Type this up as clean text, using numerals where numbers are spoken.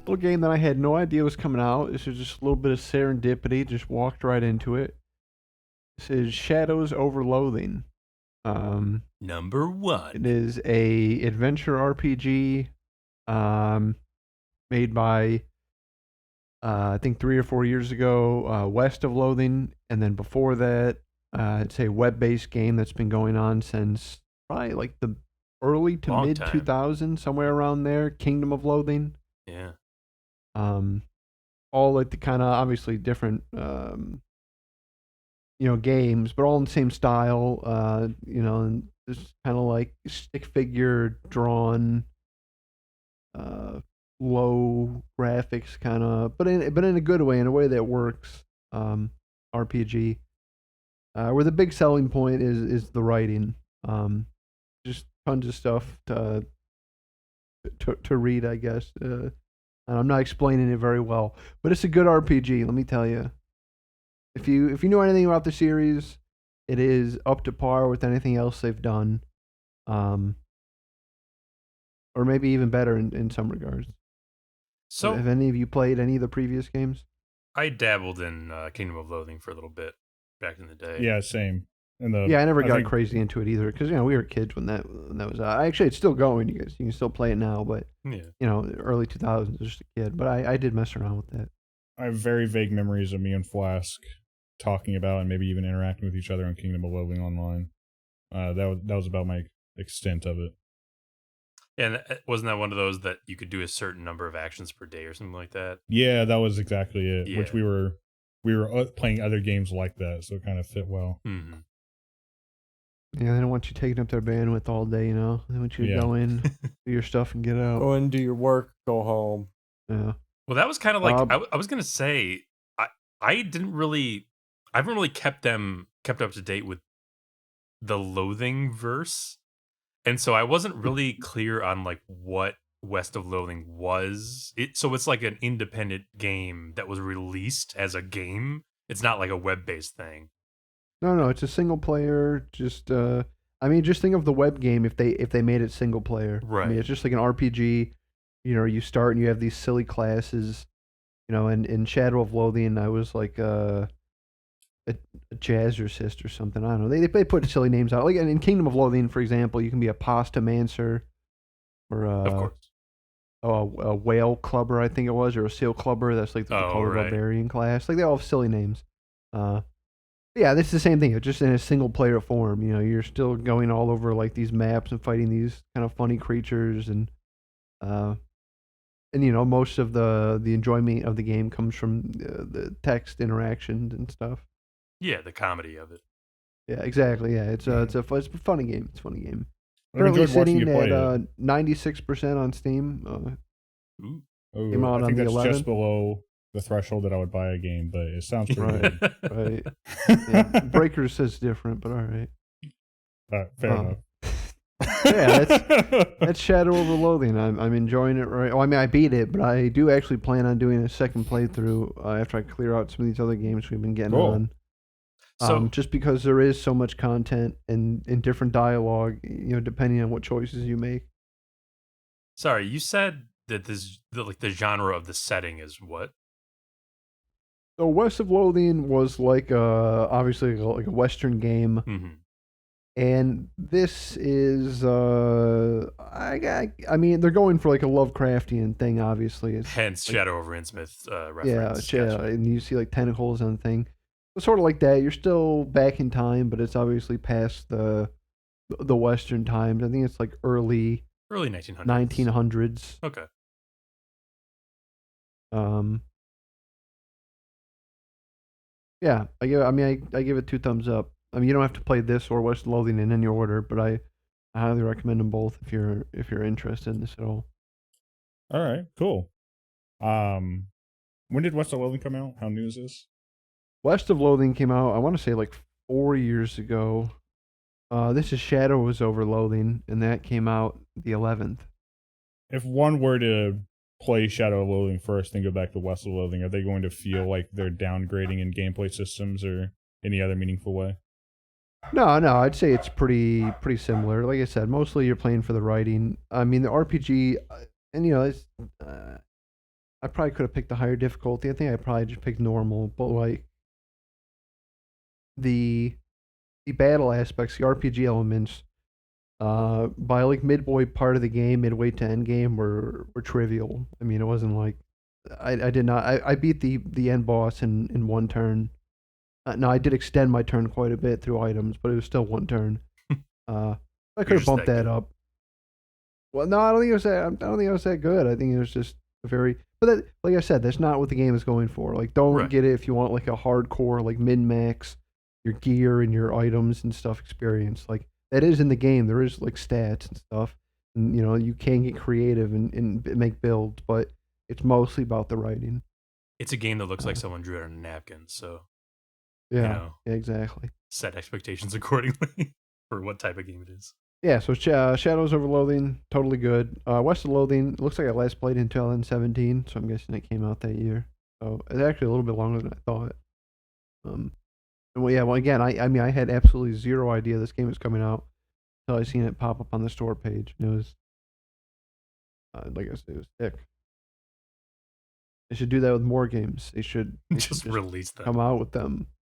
little game that I had no idea was coming out. This is just a little bit of serendipity. Just walked right into it. This is Shadows over Loathing. Um, Number it 1. is a adventure RPG um, made by I think 3 or 4 years ago, West of Loathing, and then before that, it's a web-based game that's been going on since probably like the early to Long mid time. 2000s, somewhere around there. Kingdom of Loathing. Yeah. Um, all like the kind of obviously different games, but all in the same style. And just kind of like stick figure drawn, uh, low graphics kind of, but in a good way, in a way that works. RPG. Where the big selling point is the writing. Just tons of stuff to read, I guess. And I'm not explaining it very well, but it's a good RPG. Let me tell you. If you know anything about the series, it is up to par with anything else they've done, um, or maybe even better in some regards. So Have any of you played any of the previous games? I dabbled in Kingdom of Loathing for a little bit back in the day. Yeah, same. Yeah, I never I got think crazy into it either because we were kids when that was out. Actually, it's still going. You can still play it now, but Yeah. early 2000s, just a kid. But I did mess around with that. I have very vague memories of me and Flask talking about and maybe even interacting with each other on Kingdom of Loathing online. That was about my extent of it. And wasn't that one of those that you could do a certain number of actions per day or something like that? Yeah, that was exactly it. Yeah. Which we were playing other games like that, so it kind of fit well. Mm-hmm. Yeah, they don't want you taking up their bandwidth all day. They want you to go in, do your stuff, and get out. Go and do your work, go home. Yeah. Well, that was kind of like I was gonna say I haven't really kept up to date with the Loathing verse, and so I wasn't really clear on like what West of Loathing was. So it's like an independent game that was released as a game. It's not like a web-based thing. No, it's a single player. Just just think of the web game if they made it single player. Right. I mean, it's just like an RPG. You start and you have these silly classes. And in Shadow of Loathing, I was like a jazzercist or something. I don't know. They put silly names out. Like in Kingdom of Loathing, for example, you can be a pasta mancer or Of course. a whale clubber, I think it was, or a seal clubber. That's like the color barbarian class. Like they all have silly names. Yeah, this is the same thing, just in a single player form. You're still going all over like these maps and fighting these kind of funny creatures, and most of the enjoyment of the game comes from the text interactions and stuff. Yeah, the comedy of it. Yeah, exactly. Yeah, it's a funny game. It's a funny game. I Currently enjoyed watching you sitting play at it. 96% on Steam. Ooh. Came out I on think the that's 11th. just below the threshold that I would buy a game, but it sounds pretty Right. good. Right. Yeah, Breaker says different, but all right. Fair enough. Yeah, that's Shadow over Loathing. I'm enjoying it. Right. Oh, I mean, I beat it, but I do actually plan on doing a second playthrough after I clear out some of these other games we've been getting Cool. on. So Just because there is so much content and different dialogue, depending on what choices you make. sorry, you said that the genre of the setting is what? So West of Loathing was like obviously like a Western game, Mm-hmm. and this is I mean they're going for like a Lovecraftian thing. Obviously, it's Hence like, Shadow over Innsmouth yeah, reference. yeah, Gotcha. and you see like tentacles and thing. It's sort of like that. You're still back in time, but it's obviously past the Western times. I think it's like early Early 1900s. 1900s. Okay. Yeah, I give it 2 thumbs up. I mean, you don't have to play this or West Loathing in any order, but I highly recommend them both if you're interested in this at all. All right, cool. When did West of Loathing come out? How new is this? West of Loathing came out, I want to say like 4 years ago. This is Shadows over Loathing, and that came out the 11th. If one were to play Shadow of Loathing first, then go back to West of Loathing, are they going to feel like they're downgrading in gameplay systems or any other meaningful way? No, I'd say it's pretty similar. Like I said, mostly you're playing for the writing. I mean, the RPG, and it's I probably could have picked a higher difficulty. I think I probably just picked normal, but like the battle aspects, the RPG elements, by like midway part of the game, midway to end game, were trivial. I mean, it wasn't like I did not. I beat the end boss in one turn. No, I did extend my turn quite a bit through items, but it was still one turn. I could have bumped that up. Well, no, I don't think it was that. I don't think it was that good. I think it was just a very. But that, like I said, that's not what the game is going for. Like, don't get it if you want like a hardcore, like min max your gear and your items and stuff experience. Like that is in the game. There is like stats and stuff, and you can get creative and make builds, but it's mostly about the writing. It's a game that looks like someone drew it on a napkin, so yeah, exactly. Set expectations accordingly for what type of game it is. Yeah, so Shadows over Loathing, totally good. West of Loathing, looks like I last played in 2017, so I'm guessing it came out that year. So it's actually a little bit longer than I thought. Again, I had absolutely zero idea this game was coming out until I seen it pop up on the store page. And it was, like I said, it was sick. They should do that with more games. They should just release them. Come out with them. Yeah.